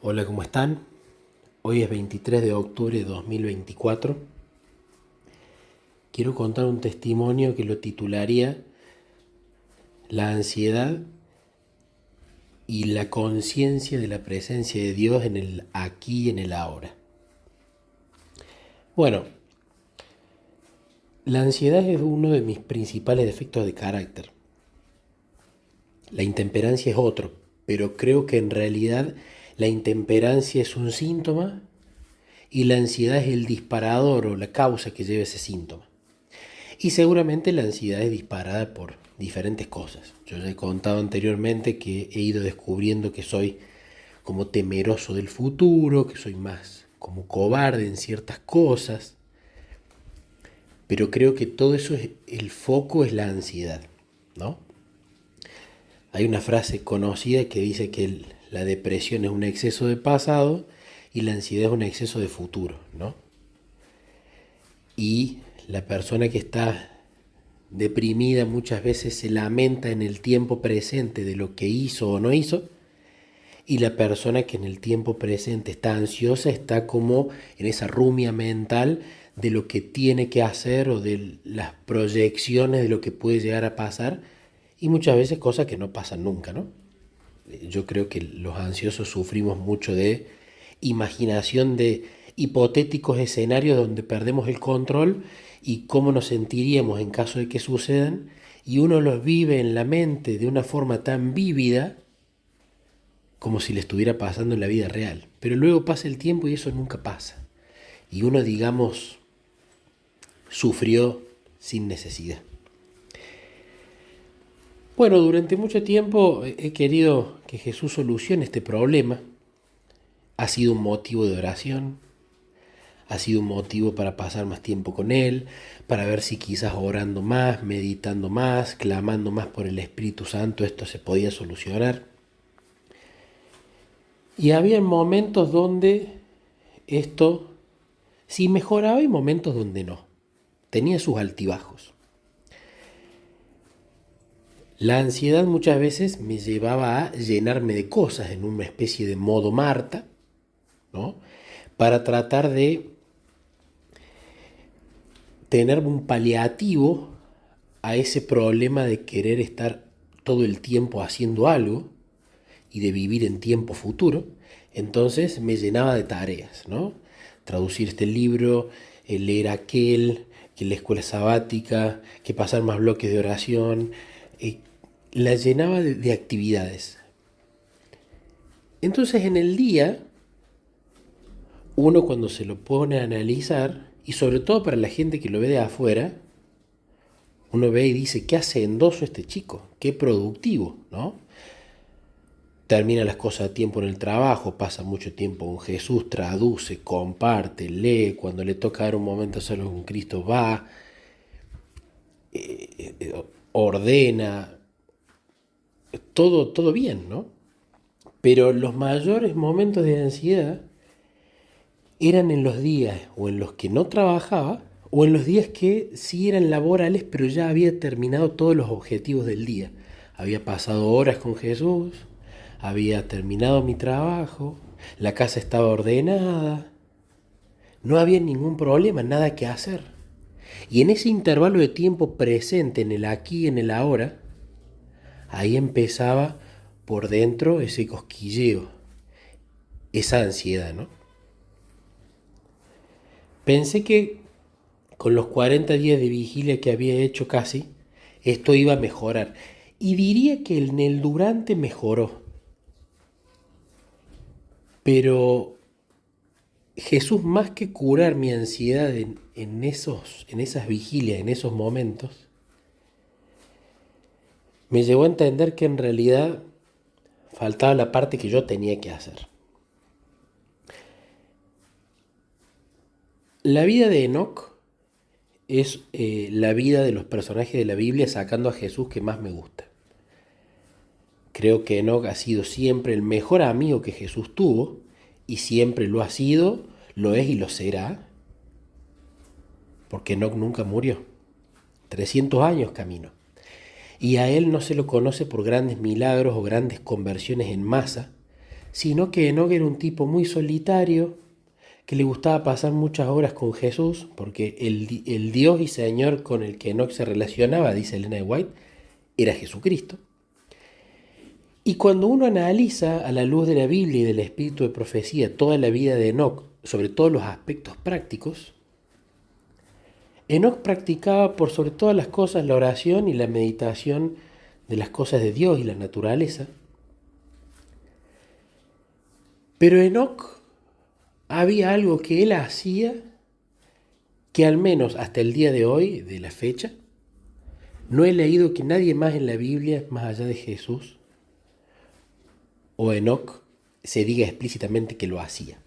Hola, ¿cómo están? Hoy es 23 de octubre de 2024. Quiero contar un testimonio que lo titularía La ansiedad y la conciencia de la presencia de Dios en el aquí y en el ahora. Bueno, la ansiedad es uno de mis principales defectos de carácter. La intemperancia es otro, pero creo que en realidad la intemperancia es un síntoma y la ansiedad es el disparador o la causa que lleva ese síntoma. Y seguramente la ansiedad es disparada por diferentes cosas. Yo ya he contado anteriormente que he ido descubriendo que soy como temeroso del futuro, que soy más como cobarde en ciertas cosas, pero creo que todo eso el foco es la ansiedad, ¿no? Hay una frase conocida que dice que la depresión es un exceso de pasado y la ansiedad es un exceso de futuro, ¿no? Y la persona que está deprimida muchas veces se lamenta en el tiempo presente de lo que hizo o no hizo, y la persona que en el tiempo presente está ansiosa está como en esa rumia mental de lo que tiene que hacer o de las proyecciones de lo que puede llegar a pasar, y muchas veces cosas que no pasan nunca, ¿no? Yo creo que los ansiosos sufrimos mucho de imaginación de hipotéticos escenarios donde perdemos el control y cómo nos sentiríamos en caso de que sucedan, y uno los vive en la mente de una forma tan vívida como si le estuviera pasando en la vida real. Pero luego pasa el tiempo y eso nunca pasa. Y uno, digamos, sufrió sin necesidad. Bueno, durante mucho tiempo he querido que Jesús solucione este problema. Ha sido un motivo de oración, ha sido un motivo para pasar más tiempo con Él, para ver si quizás orando más, meditando más, clamando más por el Espíritu Santo esto se podía solucionar. Y había momentos donde esto sí mejoraba y momentos donde no. Tenía sus altibajos. La ansiedad muchas veces me llevaba a llenarme de cosas en una especie de modo Marta, ¿no? Para tratar de tener un paliativo a ese problema de querer estar todo el tiempo haciendo algo y de vivir en tiempo futuro. Entonces me llenaba de tareas, ¿no? Traducir este libro, leer aquel, que la escuela sabática, que pasar más bloques de oración. La llenaba de actividades. Entonces en el día, uno cuando se lo pone a analizar, y sobre todo para la gente que lo ve de afuera, uno ve y dice, qué hacendoso este chico, qué productivo, ¿no? Termina las cosas a tiempo en el trabajo, pasa mucho tiempo con Jesús, traduce, comparte, lee, cuando le toca dar un momento solo con Cristo va, ordena, todo bien, ¿no? Pero los mayores momentos de ansiedad eran en los días o en los que no trabajaba o en los días que sí eran laborales, pero ya había terminado todos los objetivos del día. Había pasado horas con Jesús, había terminado mi trabajo, la casa estaba ordenada, no había ningún problema, nada que hacer. Y en ese intervalo de tiempo presente, en el aquí y en el ahora, ahí empezaba por dentro ese cosquilleo, esa ansiedad, ¿no? Pensé que con los 40 días de vigilia que había hecho casi, esto iba a mejorar. Y diría que en el durante mejoró. Pero Jesús, más que curar mi ansiedad en esas vigilias, en esos momentos, me llevó a entender que en realidad faltaba la parte que yo tenía que hacer. La vida de Enoc es la vida de los personajes de la Biblia sacando a Jesús que más me gusta. Creo que Enoc ha sido siempre el mejor amigo que Jesús tuvo y siempre lo ha sido, lo es y lo será, porque Enoc nunca murió. 300 años caminó. Y a él no se lo conoce por grandes milagros o grandes conversiones en masa, sino que Enoc era un tipo muy solitario, que le gustaba pasar muchas horas con Jesús, porque el Dios y Señor con el que Enoc se relacionaba, dice Elena de White, era Jesucristo. Y cuando uno analiza a la luz de la Biblia y del espíritu de profecía toda la vida de Enoc, sobre todos los aspectos prácticos, Enoc practicaba por sobre todas las cosas la oración y la meditación de las cosas de Dios y la naturaleza. Pero Enoc había algo que él hacía que al menos hasta el día de hoy, de la fecha, no he leído que nadie más en la Biblia, más allá de Jesús o Enoc, se diga explícitamente que lo hacía.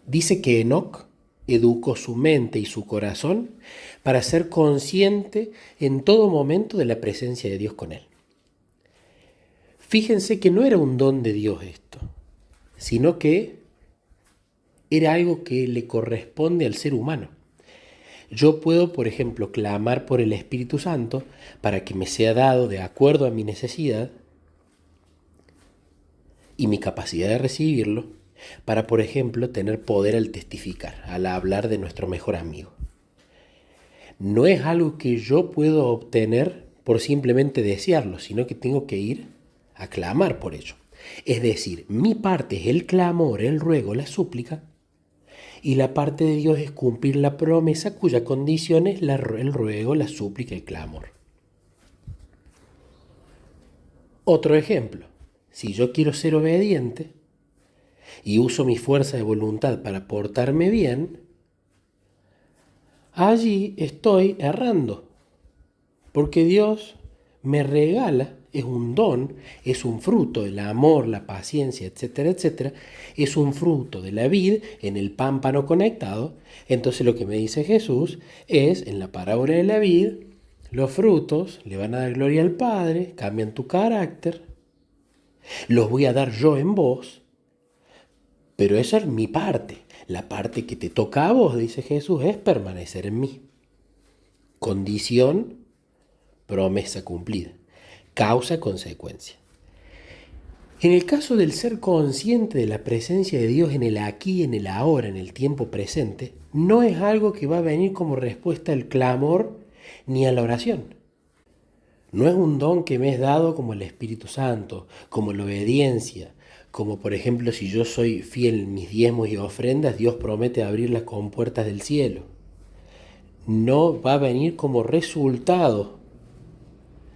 Dice que Enoc educó su mente y su corazón para ser consciente en todo momento de la presencia de Dios con él. Fíjense que no era un don de Dios esto, sino que era algo que le corresponde al ser humano. Yo puedo, por ejemplo, clamar por el Espíritu Santo para que me sea dado de acuerdo a mi necesidad y mi capacidad de recibirlo, para, por ejemplo, tener poder al testificar, al hablar de nuestro mejor amigo. No es algo que yo puedo obtener por simplemente desearlo, sino que tengo que ir a clamar por ello. Es decir, mi parte es el clamor, el ruego, la súplica, y la parte de Dios es cumplir la promesa cuya condición es el ruego, la súplica, el clamor. Otro ejemplo, si yo quiero ser obediente y uso mi fuerza de voluntad para portarme bien, allí estoy errando, porque Dios me regala, es un don, es un fruto, el amor, la paciencia, etcétera, etcétera, es un fruto de la vid en el pámpano conectado. Entonces lo que me dice Jesús es, en la parábola de la vid, los frutos le van a dar gloria al Padre, cambian tu carácter, los voy a dar yo en vos, pero esa es mi parte. La parte que te toca a vos, dice Jesús, es permanecer en mí. Condición, promesa cumplida. Causa-consecuencia. En el caso del ser consciente de la presencia de Dios en el aquí, en el ahora, en el tiempo presente, no es algo que va a venir como respuesta al clamor ni a la oración. No es un don que me es dado como el Espíritu Santo, como la obediencia, como por ejemplo si yo soy fiel en mis diezmos y ofrendas, Dios promete abrir las compuertas del cielo. No va a venir como resultado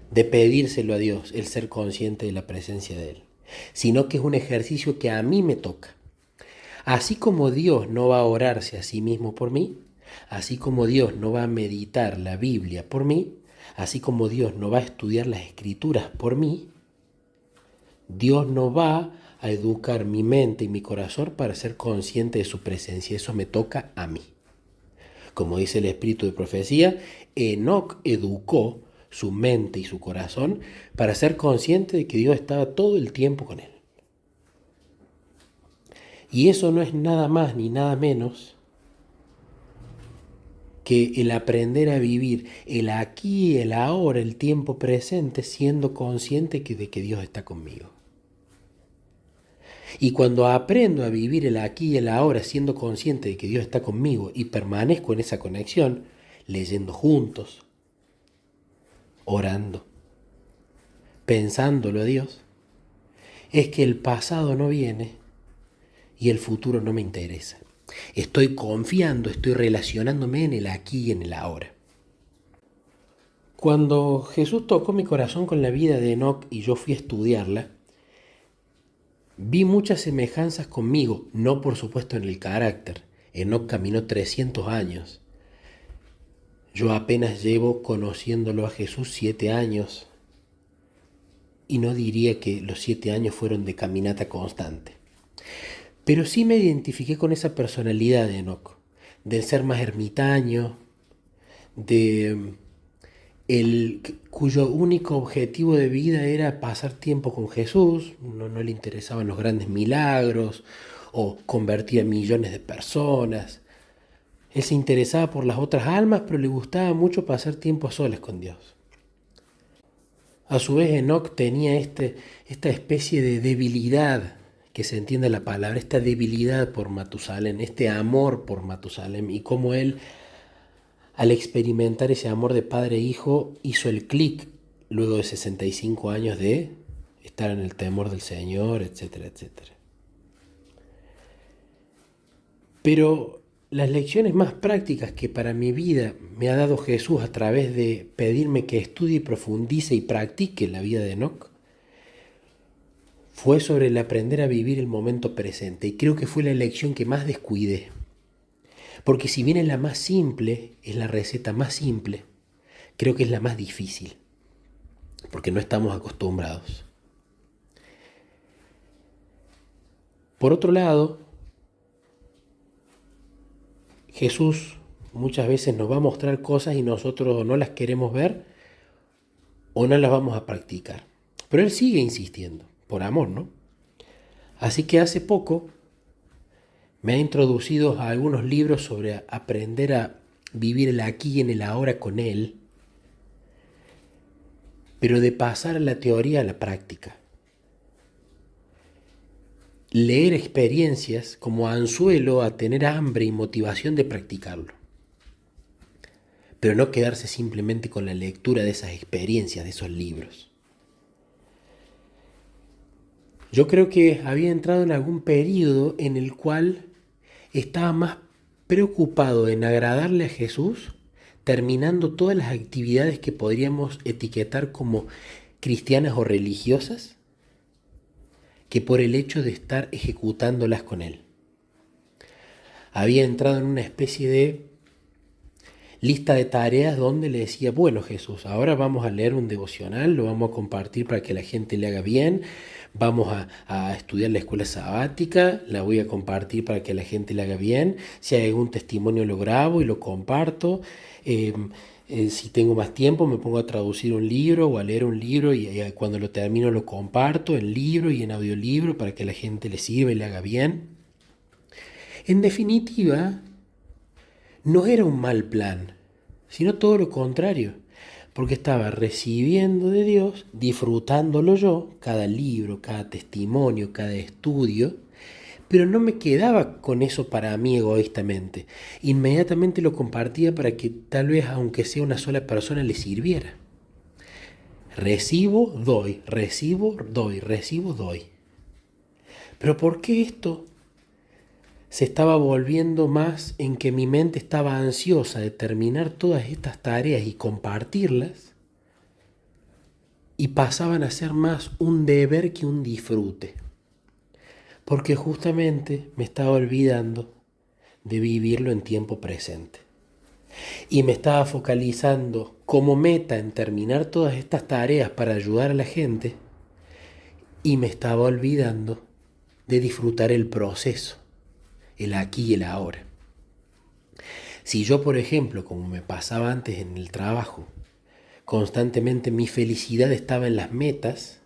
de pedírselo a Dios, el ser consciente de la presencia de Él, sino que es un ejercicio que a mí me toca. Así como Dios no va a orarse a sí mismo por mí, así como Dios no va a meditar la Biblia por mí, así como Dios no va a estudiar las Escrituras por mí, Dios no va a educar mi mente y mi corazón para ser consciente de su presencia. Eso me toca a mí. Como dice el espíritu de profecía, Enoc educó su mente y su corazón para ser consciente de que Dios estaba todo el tiempo con él. Y eso no es nada más ni nada menos que el aprender a vivir el aquí, el ahora, el tiempo presente, siendo consciente de que Dios está conmigo. Y cuando aprendo a vivir el aquí y el ahora, siendo consciente de que Dios está conmigo y permanezco en esa conexión, leyendo juntos, orando, pensándolo a Dios, es que el pasado no viene y el futuro no me interesa. Estoy confiando, estoy relacionándome en el aquí y en el ahora. Cuando Jesús tocó mi corazón con la vida de Enoc y yo fui a estudiarla, vi muchas semejanzas conmigo, no por supuesto en el carácter. Enoc caminó 300 años. Yo apenas llevo conociéndolo a Jesús 7 años y no diría que los 7 años fueron de caminata constante. Pero sí me identifiqué con esa personalidad de Enoc, del ser más ermitaño, cuyo único objetivo de vida era pasar tiempo con Jesús, no le interesaban los grandes milagros o convertir a millones de personas. Él se interesaba por las otras almas, pero le gustaba mucho pasar tiempo a solas con Dios. A su vez, Enoc tenía esta especie de debilidad que se entienda la palabra, esta debilidad por Matusalén, este amor por Matusalén, y cómo él, al experimentar ese amor de padre e hijo, hizo el clic luego de 65 años de estar en el temor del Señor, etcétera, etcétera. Pero las lecciones más prácticas que para mi vida me ha dado Jesús a través de pedirme que estudie, profundice y practique la vida de Enoc fue sobre el aprender a vivir el momento presente. Y creo que fue la lección que más descuidé. Porque si bien es la más simple, es la receta más simple, creo que es la más difícil. Porque no estamos acostumbrados. Por otro lado, Jesús muchas veces nos va a mostrar cosas y nosotros no las queremos ver o no las vamos a practicar. Pero Él sigue insistiendo, por amor, ¿no? Así que hace poco me ha introducido a algunos libros sobre aprender a vivir el aquí y en el ahora con Él, pero de pasar la teoría a la práctica. Leer experiencias como anzuelo a tener hambre y motivación de practicarlo. Pero no quedarse simplemente con la lectura de esas experiencias, de esos libros. Yo creo que había entrado en algún periodo en el cual estaba más preocupado en agradarle a Jesús, terminando todas las actividades que podríamos etiquetar como cristianas o religiosas, que por el hecho de estar ejecutándolas con Él. Había entrado en una especie de lista de tareas donde le decía, bueno Jesús, ahora vamos a leer un devocional, lo vamos a compartir para que la gente le haga bien, vamos a estudiar la escuela sabática, la voy a compartir para que la gente le haga bien, si hay algún testimonio lo grabo y lo comparto, si tengo más tiempo me pongo a traducir un libro o a leer un libro y cuando lo termino lo comparto en libro y en audiolibro para que la gente le sirva y le haga bien. En definitiva, no era un mal plan, sino todo lo contrario, porque estaba recibiendo de Dios, disfrutándolo yo, cada libro, cada testimonio, cada estudio, pero no me quedaba con eso para mí egoístamente. Inmediatamente lo compartía para que tal vez, aunque sea una sola persona, le sirviera. Recibo, doy, recibo, doy, recibo, doy. Pero ¿por qué esto se estaba volviendo más en que mi mente estaba ansiosa de terminar todas estas tareas y compartirlas, y pasaban a ser más un deber que un disfrute? Porque justamente me estaba olvidando de vivirlo en tiempo presente. Y me estaba focalizando como meta en terminar todas estas tareas para ayudar a la gente, y me estaba olvidando de disfrutar el proceso, el aquí y el ahora. Si yo, por ejemplo, como me pasaba antes en el trabajo, constantemente mi felicidad estaba en las metas,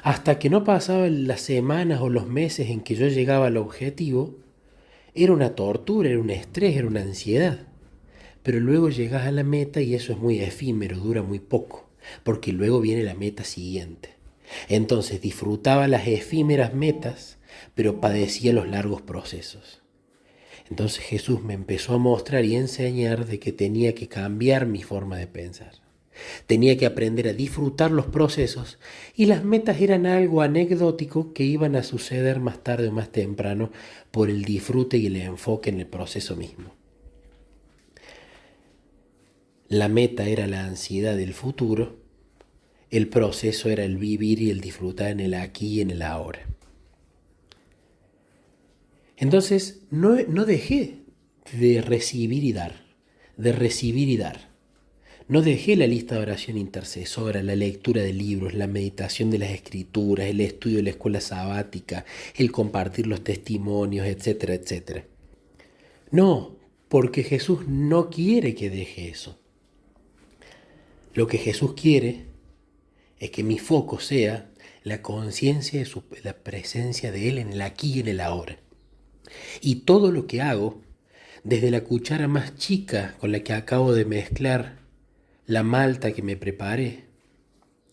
hasta que no pasaban las semanas o los meses en que yo llegaba al objetivo, era una tortura, era un estrés, era una ansiedad. Pero luego llegas a la meta y eso es muy efímero, dura muy poco, porque luego viene la meta siguiente. Entonces disfrutaba las efímeras metas, pero padecía los largos procesos. Entonces Jesús me empezó a mostrar y enseñar de que tenía que cambiar mi forma de pensar. Tenía que aprender a disfrutar los procesos, y las metas eran algo anecdótico que iban a suceder más tarde o más temprano por el disfrute y el enfoque en el proceso mismo. La meta era la ansiedad del futuro, el proceso era el vivir y el disfrutar en el aquí y en el ahora. Entonces no dejé de recibir y dar, de recibir y dar. No dejé la lista de oración intercesora, la lectura de libros, la meditación de las escrituras, el estudio de la escuela sabática, el compartir los testimonios, etcétera, etcétera. No, porque Jesús no quiere que deje eso. Lo que Jesús quiere es que mi foco sea la conciencia de la presencia de Él en el aquí y en el ahora. Y todo lo que hago, desde la cuchara más chica con la que acabo de mezclar la malta que me preparé,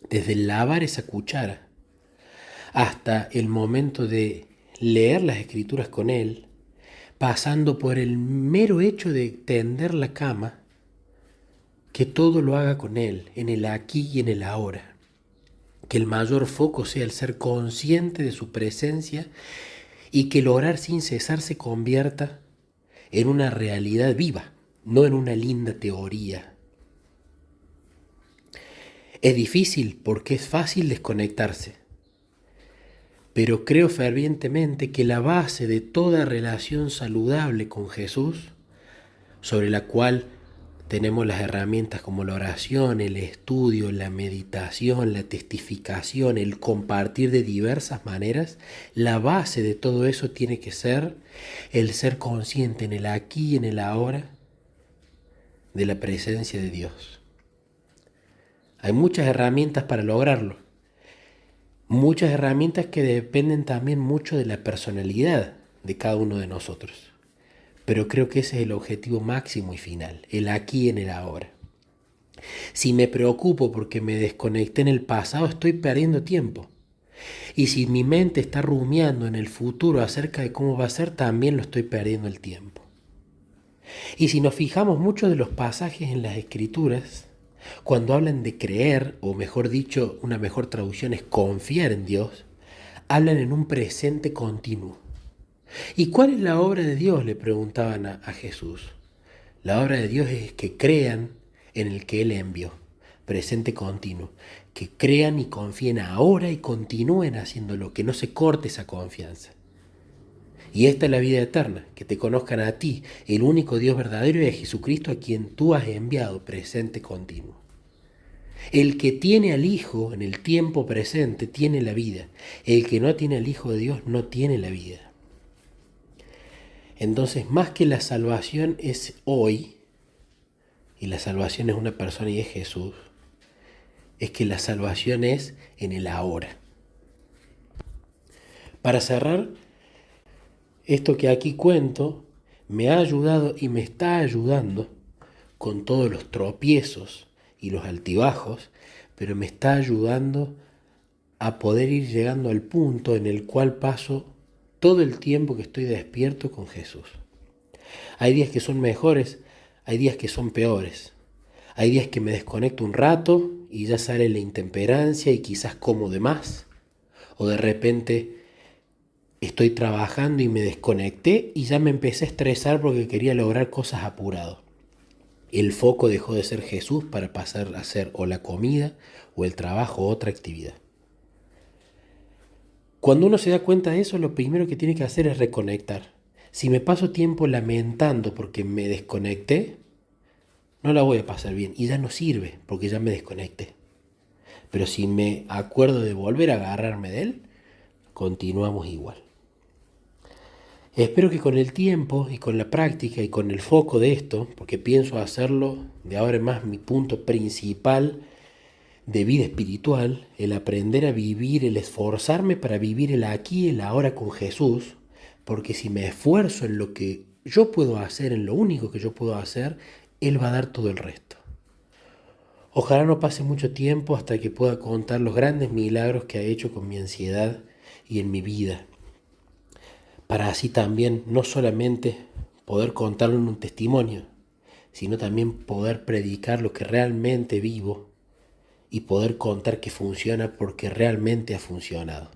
desde lavar esa cuchara, hasta el momento de leer las escrituras con Él, pasando por el mero hecho de tender la cama, que todo lo haga con Él, en el aquí y en el ahora. Que el mayor foco sea el ser consciente de su presencia y que el orar sin cesar se convierta en una realidad viva, no en una linda teoría. Es difícil porque es fácil desconectarse, pero creo fervientemente que la base de toda relación saludable con Jesús, sobre la cual tenemos las herramientas como la oración, el estudio, la meditación, la testificación, el compartir de diversas maneras, la base de todo eso tiene que ser el ser consciente en el aquí y en el ahora de la presencia de Dios. Hay muchas herramientas para lograrlo, muchas herramientas que dependen también mucho de la personalidad de cada uno de nosotros. Pero creo que ese es el objetivo máximo y final, el aquí y en el ahora. Si me preocupo porque me desconecté en el pasado, estoy perdiendo tiempo. Y si mi mente está rumiando en el futuro acerca de cómo va a ser, también lo estoy perdiendo el tiempo. Y si nos fijamos, muchos de los pasajes en las Escrituras, cuando hablan de creer, o mejor dicho, una mejor traducción es confiar en Dios, hablan en un presente continuo. ¿Y cuál es la obra de Dios?, le preguntaban a Jesús. La obra de Dios es que crean en el que Él envió, presente continuo. Que crean y confíen ahora y continúen haciéndolo, que no se corte esa confianza. Y esta es la vida eterna, que te conozcan a ti, el único Dios verdadero, y a Jesucristo a quien tú has enviado, presente continuo. El que tiene al Hijo en el tiempo presente tiene la vida. El que no tiene al Hijo de Dios no tiene la vida. Entonces, más que la salvación es hoy, y la salvación es una persona y es Jesús, es que la salvación es en el ahora. Para cerrar, esto que aquí cuento me ha ayudado y me está ayudando con todos los tropiezos y los altibajos, pero me está ayudando a poder ir llegando al punto en el cual paso todo el tiempo que estoy despierto con Jesús. Hay días que son mejores, hay días que son peores. Hay días que me desconecto un rato y ya sale la intemperancia y quizás como de más. O de repente estoy trabajando y me desconecté y ya me empecé a estresar porque quería lograr cosas apurado. El foco dejó de ser Jesús para pasar a ser o la comida o el trabajo o otra actividad. Cuando uno se da cuenta de eso, lo primero que tiene que hacer es reconectar. Si me paso tiempo lamentando porque me desconecté, no la voy a pasar bien y ya no sirve porque ya me desconecté. Pero si me acuerdo de volver a agarrarme de él, continuamos igual. Espero que con el tiempo y con la práctica y con el foco de esto, porque pienso hacerlo de ahora en más mi punto principal de vida espiritual, el aprender a vivir, el esforzarme para vivir el aquí y el ahora con Jesús, porque si me esfuerzo en lo que yo puedo hacer, en lo único que yo puedo hacer, Él va a dar todo el resto. Ojalá no pase mucho tiempo hasta que pueda contar los grandes milagros que ha hecho con mi ansiedad y en mi vida, para así también no solamente poder contarlo en un testimonio, sino también poder predicar lo que realmente vivo y poder contar que funciona porque realmente ha funcionado.